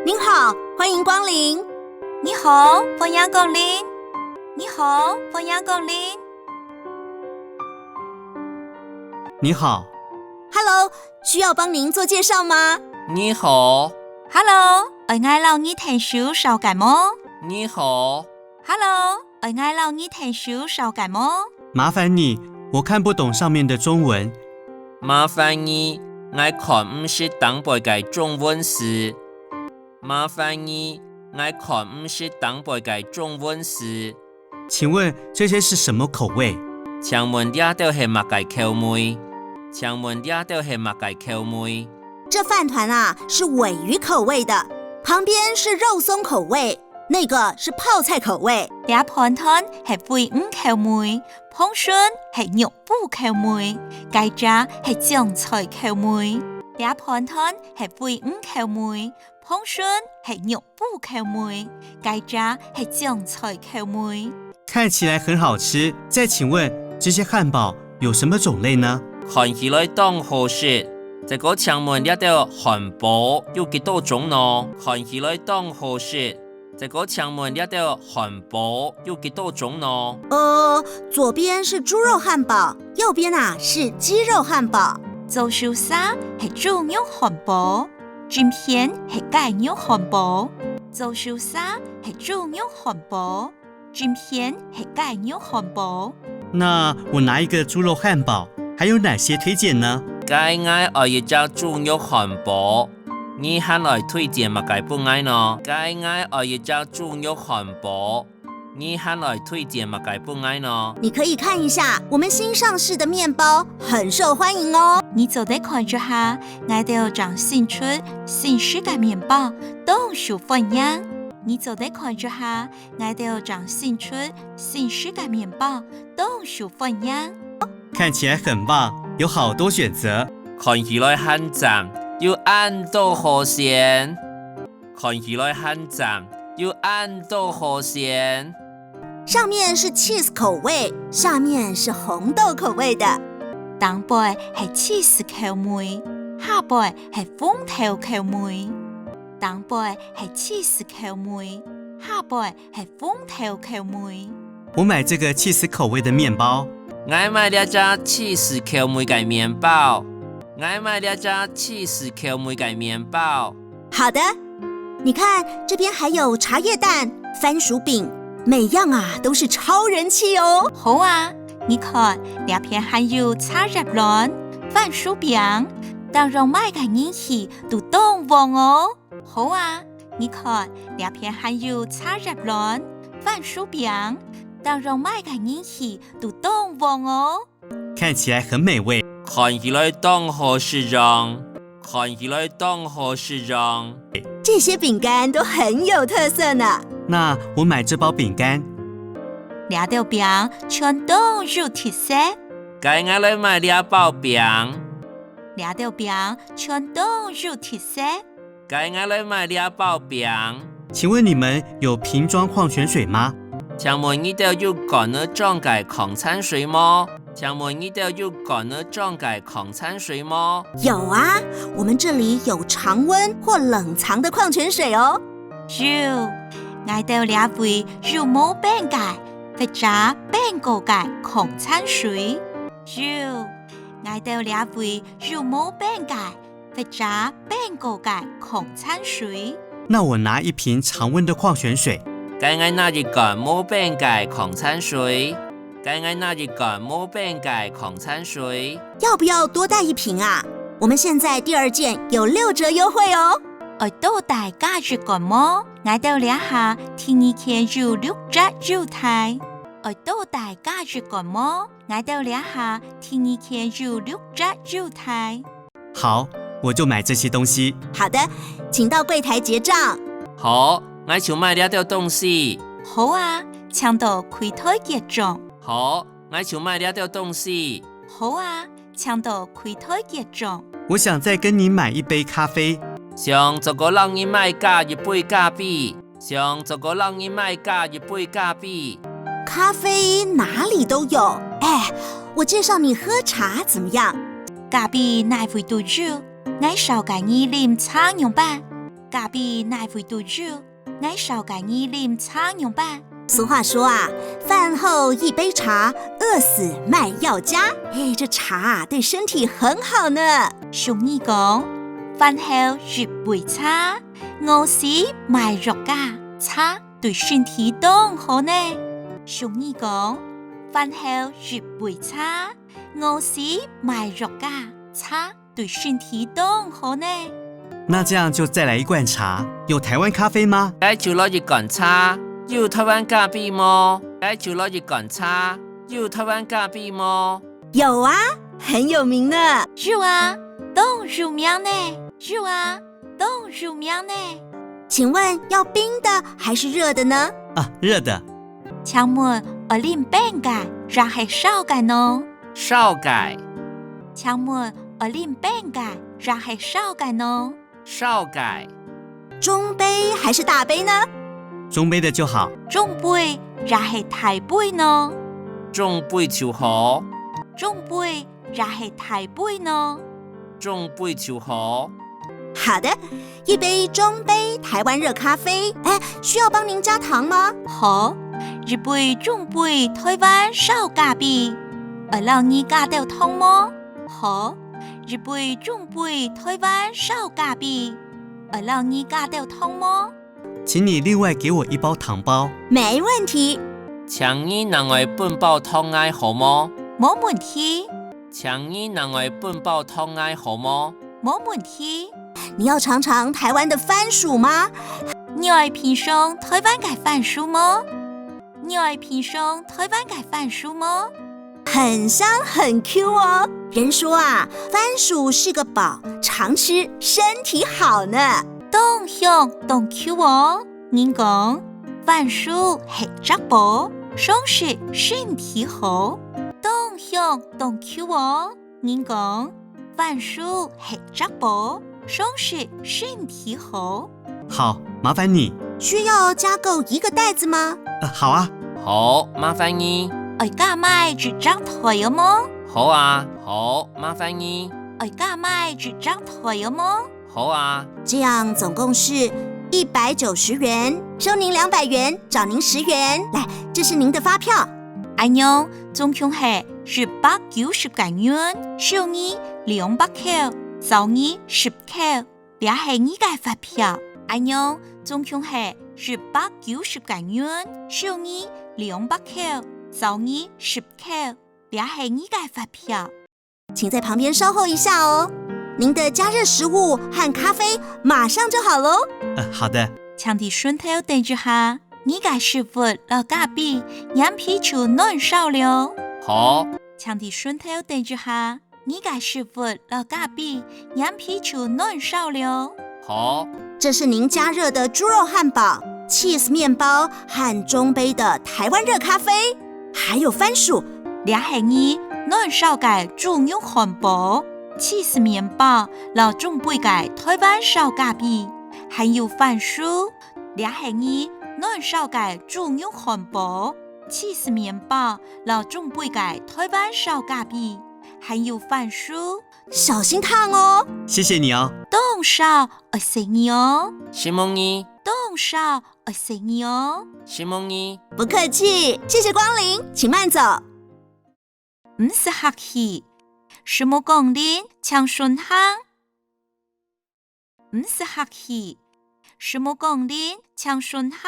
您好，欢迎光临。你好，歡迎光臨。你好，歡迎光臨。你好 Hello， 需要幫您做介紹嗎？你好 Hello， 我嗌老你聽書少解麼？你好 Hello， 我嗌老你聽書少解麼？麻煩你，我看不懂上面的中文。麻煩你，我看唔識當背嘅中文詞。麻煩你，我看唔識當背嘅中文詞。請問這些是什麼口味？請問這都係乜嘅口味？請問這都係乜嘅口味？這飯糰啊是鮪魚口味的，旁邊是肉鬆口味，那個是泡菜口味。這飯糰係鮪魚口味，烹筍係肉脯口味，雞渣係醬菜口味。這飯糰係鮪魚口味，烹筍係肉脯口味，雞渣係醬菜口味。看起來很好吃，再請問這些漢堡有什麼種類呢？看起來當好食，這個請問這道漢堡有幾多種呢？看起來當好食，這個請問這道漢堡有幾多種呢？左邊是豬肉漢堡，右邊啊是雞肉漢堡。左手邊係豬肉漢堡，正片係雞肉漢堡。左手邊係豬肉漢堡，正片係雞肉漢堡。那我拿一個豬肉漢堡，還有哪些推薦呢？我一隻豬肉漢堡，你還來推薦乜嘅不愛呢？我一隻豬肉漢堡，你還來推薦乜嘅不愛呢？你可以看一下我們新上市的麵包，很受歡迎哦。你就得看住下，我哋將新出新式嘅麵包都受歡迎。你就得看住下，我哋將新出新式嘅麵包都受歡迎。看起來很棒，有好多選擇。看起來很讚，有很多好選。看起來很讚，有很多好選。上面是 cheese 口味，下面是紅豆口味的。當背係 cheese 口味，下背係鳳頭口味。當背係 cheese 口味，下背係鳳頭口味。我買這個 cheese 口味的麵包。我買了隻 cheese 口味嘅麵包。我買了隻 cheese 口味嘅麵包。好的，你看這邊還有茶葉蛋、番薯餅，每樣啊都是超人氣哦。好啊，你看兩片還有茶葉卵、番薯餅，當讓賣嘅人氣都當旺哦。好啊，你看兩片還有茶葉卵、番薯餅，當讓賣嘅人氣都當旺哦。看起來很美味。看起來當好市場，看起來當好市場。這些餅乾都很有特色呢。那我買這包餅乾。兩道餅全都有特色。我來買兩包餅。兩道餅全都有特色。我來買兩包餅。請問你們有瓶裝礦泉水嗎？請問你哋有乾了裝嘅礦泉水嗎？請問你哋有乾了裝嘅礦泉水嗎？有啊，我們這裡有常溫或冷藏的礦泉水哦。有，我哋兩杯有冇冰嘅或者冰過嘅礦泉水。有，我哋兩杯有冇冰嘅或者冰過嘅礦泉水。那我拿一瓶常溫的礦泉水。我拿一個冇冰嘅礦泉水。我拿一個冇冰嘅礦泉水。要不要多帶一瓶啊？我們現在第二件有6折優惠哦。我多帶加一個麼？我到兩下第二件有6折優惠。我多帶加一個麼？我到兩下第二件有6折優惠。好，我就買這些東西。好的，請到櫃檯結賬。好，我想買兩條東西。好啊，請到櫃檯結賬。好，我想買兩條東西。好啊，請到櫃檯結賬。我想再跟你買一杯咖啡。想這個讓你買加一杯咖啡。想這個讓你買加一杯咖啡。咖啡哪裡都有。哎，我介紹你喝茶怎麼樣？咖啡哪會都有，我少給你飲茶用吧。隔壁乃會度住，愛少介意啉茶用吧。俗话说啊，饭后一杯茶，饿死卖药家。哎，这茶啊，对身体很好呢。俗語講，飯後一杯茶，餓死賣藥家。茶對身體都好呢。俗語講，飯後一杯茶，餓死賣藥家。茶對身體都好呢。那这样就再来一罐茶，有台湾咖啡吗？解就攞一罐茶，要台灣咖啡麼？解就攞一罐茶，要台灣咖啡麼？有啊，很有名呢。有啊，都有名呢。有啊，都有名呢。请问要冰的还是热的呢？啊，热的。請問我啉冰嘅，還係燒嘅呢？燒嘅，請問我啉冰嘅，還係燒嘅呢？燒嘅。中杯还是大杯呢？中杯的就好。中杯還係大杯呢？中杯就好，中杯還係大杯呢？中杯就好。好的，一杯中杯台湾热咖啡。哎，需要帮您加糖吗？好，一杯中杯台灣燒咖啡，我讓你加掉糖麼？好，一杯中杯台灣燒咖啡，我讓你加掉糖麼？请你另外给我一包糖包。没问题。請你另外半包湯愛好麼？冇問題，請你另外半包湯愛好麼？冇問題。你要尝尝台湾的番薯吗？你愛品嘗台灣嘅番薯麼？你愛品嘗台灣嘅番薯麼？很香很 Q 哦。人说啊，番薯是个宝，常吃身体好呢。當香當 Q 哦。人講番薯係質寶，總是身體好。當香當 Q 哦。人講番薯係質寶，總是身體好。好，麻烦你。需要加购一个袋子吗？好啊。好，麻煩你。我加買一張台麼？好啊，好，麻煩你。我加買一張台麼？好啊，这样总共是190元，收您200元，找您10元。来，这是您的发票。安妞，總共係190元，收你200塊，找你10塊，這係你嘅發票。安妞，總共係190元，收你200塊，找你10塊，這係你嘅發票。请在旁边稍候一下哦。您的加熱食物和咖啡馬上就好嘍。好的。請啲順頭等住下，你嘅食物落隔壁，飲啤酒暖燒了。好，請啲順頭等住下，你嘅食物落隔壁，飲啤酒暖燒了。好，这是您加热的猪肉汉堡、cheese 面包和中杯的台湾热咖啡，还有番薯。這係你暖燒嘅豬肉漢堡、cheese 麵包、老中杯嘅台灣燒咖啡，還有番薯。這係你暖燒嘅豬肉漢堡、cheese 麵包、老中杯嘅台灣燒咖啡，還有番薯。小心燙哦。谢谢你哦。凍燒，我食你哦。希望你，凍燒，我食你哦。希望你。不客氣，謝謝光臨，請慢走。唔是客氣，什麼講您請順行？唔是客氣，什麼講您請順行？